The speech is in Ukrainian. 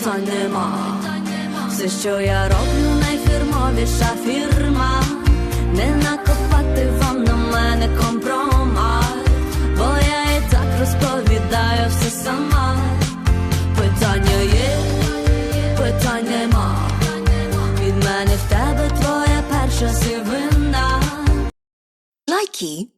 питань нема. Все, що я роблю, найфірмовіша фірма. Не накопати вам на мене компромат, бо я і так розповідаю все сама. Питання є, питань нема. Від мене в тебе твоя перша сивина. Лайки.